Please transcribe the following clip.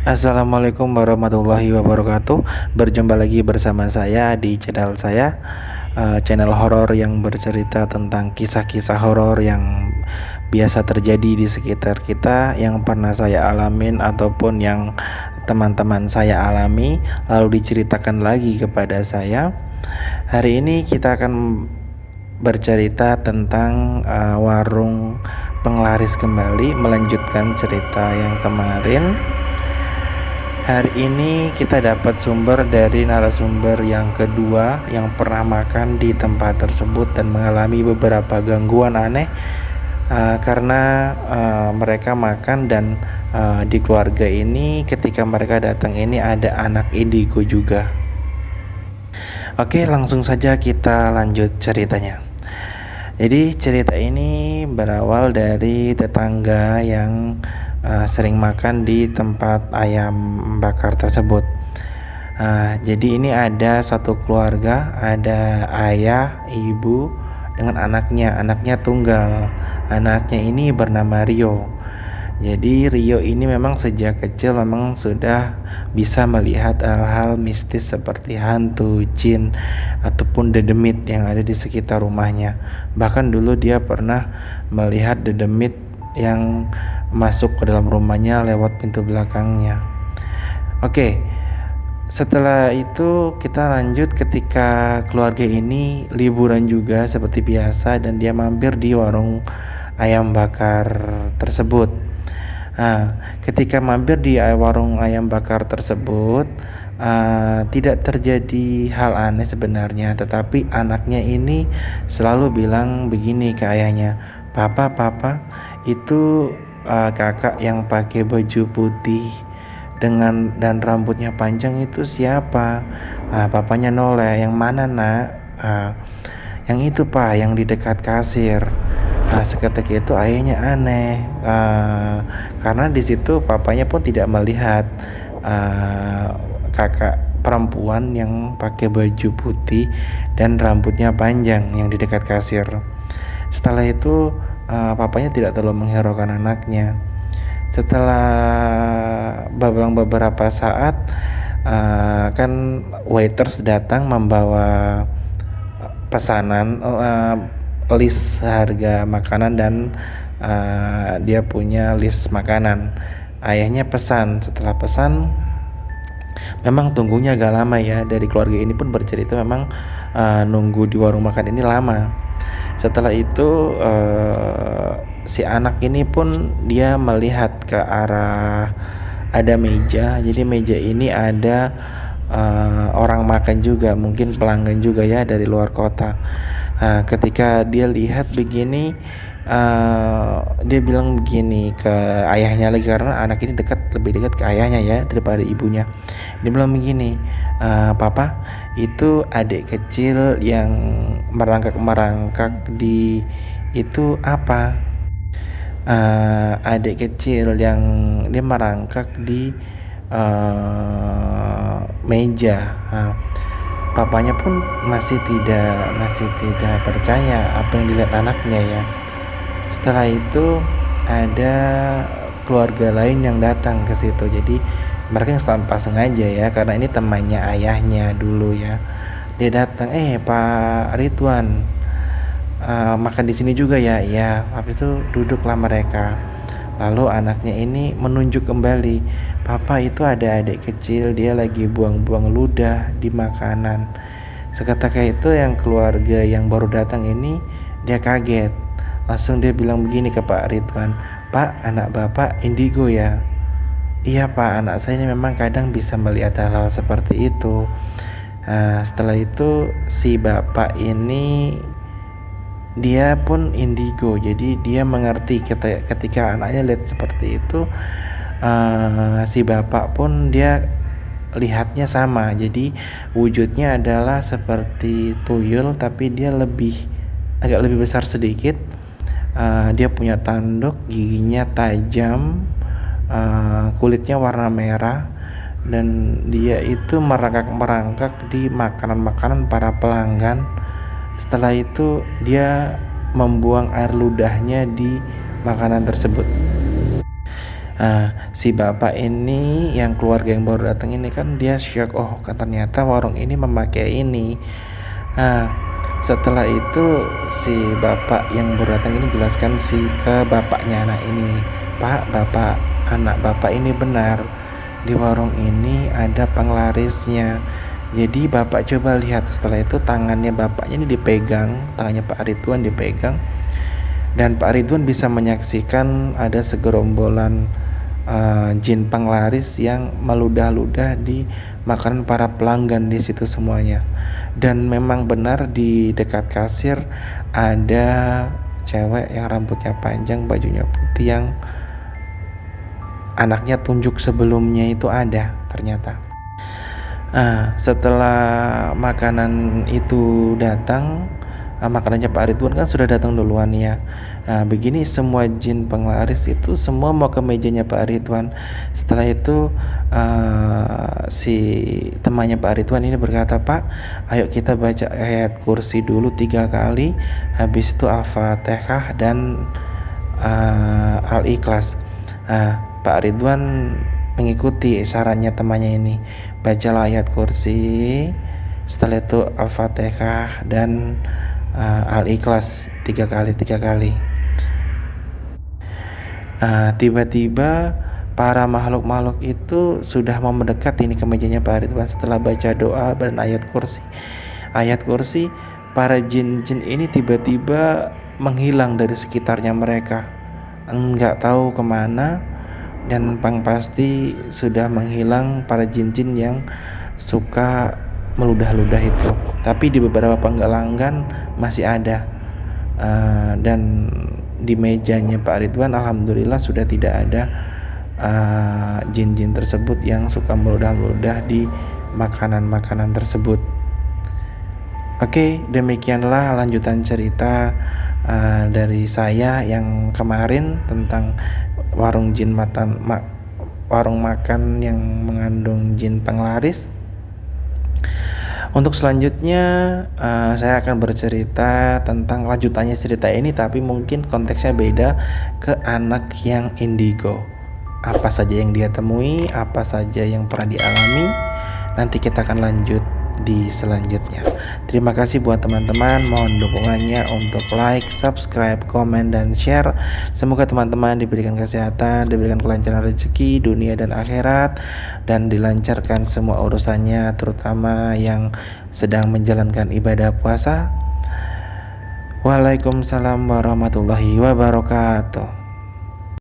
Assalamualaikum warahmatullahi wabarakatuh. Berjumpa lagi bersama saya di channel saya, channel horor yang bercerita tentang kisah-kisah horor yang biasa terjadi di sekitar kita, yang pernah saya alamin ataupun yang teman-teman saya alami, lalu diceritakan lagi kepada saya. Hari ini kita akan bercerita tentang warung penglaris kembali, melanjutkan cerita yang kemarin. Hari ini kita dapat sumber dari narasumber yang kedua yang pernah makan di tempat tersebut dan mengalami beberapa gangguan aneh karena mereka makan dan di keluarga ini ketika mereka datang ini ada anak indigo juga. Oke, langsung saja kita lanjut ceritanya. Jadi cerita ini berawal dari tetangga yang sering makan di tempat ayam bakar tersebut. Jadi ini ada satu keluarga, ada ayah, ibu dengan anaknya. Anaknya tunggal. Anaknya ini bernama Rio. Jadi Rio ini memang sejak kecil memang sudah bisa melihat hal-hal mistis seperti hantu, jin, ataupun dedemit yang ada di sekitar rumahnya. Bahkan dulu dia pernah melihat dedemit yang masuk ke dalam rumahnya lewat pintu belakangnya. Oke, setelah itu kita lanjut ketika keluarga ini liburan juga seperti biasa dan dia mampir di warung ayam bakar tersebut. Ketika mampir di warung ayam bakar tersebut, tidak terjadi hal aneh sebenarnya, tetapi anaknya ini selalu bilang begini ke ayahnya, Papa, itu kakak yang pakai baju putih dan rambutnya panjang itu siapa? Papanya noleh, yang mana nak? Yang itu pak, yang di dekat kasir. Seketika itu ayahnya aneh, karena di situ papanya pun tidak melihat kakak perempuan yang pakai baju putih dan rambutnya panjang yang di dekat kasir. Setelah itu papanya tidak terlalu menghiraukan anaknya. Setelah beberapa saat, kan waiters datang membawa pesanan, list harga makanan dan dia punya list makanan. Ayahnya pesan. Setelah pesan, memang tunggunya agak lama ya. Dari keluarga ini pun bercerita memang nunggu di warung makan ini lama. Setelah itu si anak ini pun dia melihat ke arah ada meja. Jadi meja ini ada orang makan juga, mungkin pelanggan juga ya dari luar kota. Ketika dia lihat begini, dia bilang begini ke ayahnya lagi, karena anak ini lebih dekat ke ayahnya ya daripada ibunya. Dia bilang begini, Papa, itu adik kecil yang merangkak di itu apa? Adik kecil yang dia merangkak di meja. Papanya pun masih tidak percaya apa yang dilihat anaknya ya. Setelah itu ada keluarga lain yang datang ke situ. Jadi mereka yang tanpa sengaja ya, karena ini temannya ayahnya dulu ya. Dia datang, Pak Ridwan, makan di sini juga ya. Ya, habis itu duduklah mereka. Lalu anaknya ini menunjuk kembali, Papa, itu ada adik kecil, dia lagi buang-buang ludah di makanan. Seketika itu yang keluarga yang baru datang ini dia kaget. Langsung dia bilang begini ke Pak Ridwan, Pak, anak Bapak indigo ya? Iya Pak, anak saya ini memang kadang bisa melihat hal-hal seperti itu. Setelah itu si bapak ini dia pun indigo, jadi dia mengerti ketika anaknya lihat seperti itu. Si bapak pun dia lihatnya sama, jadi wujudnya adalah seperti tuyul tapi dia agak lebih besar sedikit. Dia punya tanduk, giginya tajam, kulitnya warna merah, dan dia itu merangkak di makanan-makanan para pelanggan. Setelah itu dia membuang air ludahnya di makanan tersebut. Si bapak ini yang keluarga yang baru datang ini kan dia syok, oh ternyata warung ini memakai ini. Setelah itu si bapak yang baru datang ini jelaskan ke bapaknya anak ini, Pak, anak bapak ini benar, di warung ini ada penglarisnya. Jadi bapak coba lihat, setelah itu tangannya bapaknya ini dipegang, tangannya Pak Ridwan dipegang, dan Pak Ridwan bisa menyaksikan ada segerombolan jin penglaris yang meludah-ludah di makanan para pelanggan di situ semuanya. Dan memang benar di dekat kasir ada cewek yang rambutnya panjang, bajunya putih, yang anaknya tunjuk sebelumnya itu ada ternyata. Setelah makanan itu datang, makanannya Pak Ridwan kan sudah datang duluan ya. Begini, semua jin penglaris itu semua mau ke mejanya Pak Ridwan. Setelah itu si temannya Pak Ridwan ini berkata, Pak, ayo kita baca ayat kursi dulu 3 kali, habis itu Al-Fatihah dan Al-Ikhlas. Pak Ridwan mengikuti sarannya temannya ini, bacalah ayat kursi, setelah itu Al-Fatihah dan Al-Ikhlas 3 kali. Tiba-tiba para makhluk-makhluk itu sudah mau mendekat ini ke mejanya Pak Ridwan. Setelah baca doa dan ayat kursi, para jin-jin ini tiba-tiba menghilang dari sekitarnya mereka, enggak tahu kemana. Dan pasti sudah menghilang para jin-jin yang suka meludah-ludah itu. Tapi di beberapa penggalangan masih ada, dan di mejanya Pak Ridwan alhamdulillah sudah tidak ada jin-jin tersebut yang suka meludah-ludah di makanan-makanan tersebut. Oke, demikianlah lanjutan cerita dari saya yang kemarin tentang warung makan yang mengandung jin penglaris. Untuk selanjutnya saya akan bercerita tentang lanjutannya cerita ini, tapi mungkin konteksnya beda, ke anak yang indigo. Apa saja yang dia temui, apa saja yang pernah dialami, nanti kita akan lanjut di selanjutnya. Terima kasih buat teman-teman, mohon dukungannya untuk like, subscribe, komen, dan share. Semoga teman-teman diberikan kesehatan, diberikan kelancaran rezeki dunia dan akhirat, dan dilancarkan semua urusannya, terutama yang sedang menjalankan ibadah puasa. Waalaikumsalam warahmatullahi wabarakatuh.